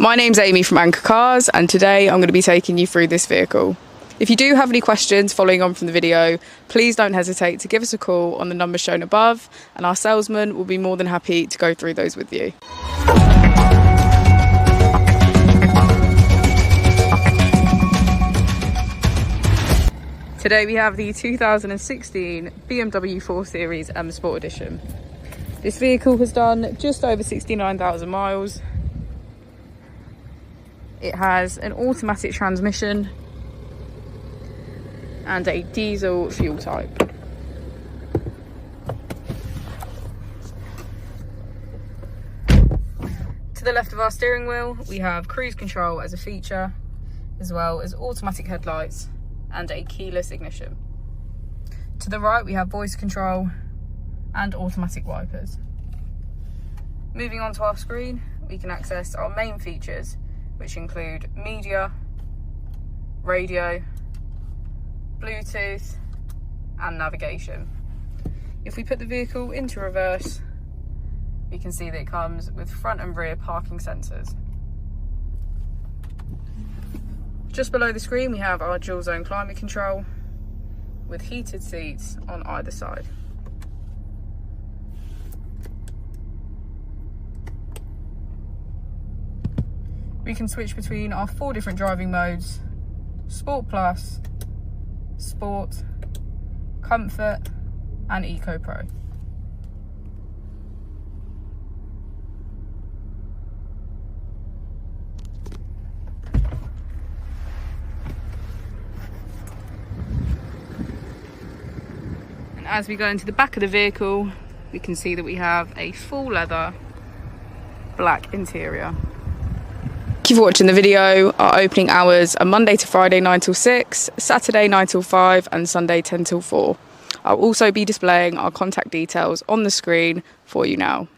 My name's Amy from Anchor Cars, and today I'm going to be taking you through this vehicle. If you do have any questions following on from the video, please don't hesitate to give us a call on the number shown above, and our salesman will be more than happy to go through those with you. Today we have the 2016 BMW 4 Series M Sport Edition. This vehicle has done just over 69,000 miles. It has an automatic transmission and a diesel fuel type. To the left of our steering wheel, we have cruise control as a feature, as well as automatic headlights and a keyless ignition. To the right, we have voice control and automatic wipers. Moving on to our screen, we can access our main features, which include media, radio, Bluetooth and navigation. If we put the vehicle into reverse, we can see that it comes with front and rear parking sensors. Just below the screen we have our dual zone climate control with heated seats on either side. We can switch between our 4 different driving modes: Sport Plus, Sport, Comfort and Eco Pro. And as we go into the back of the vehicle, we can see that we have a full leather black interior. Thank you for watching the video. Our opening hours are Monday to Friday 9 till 6, Saturday 9 till 5 and Sunday 10 till 4. I'll also be displaying our contact details on the screen for you now.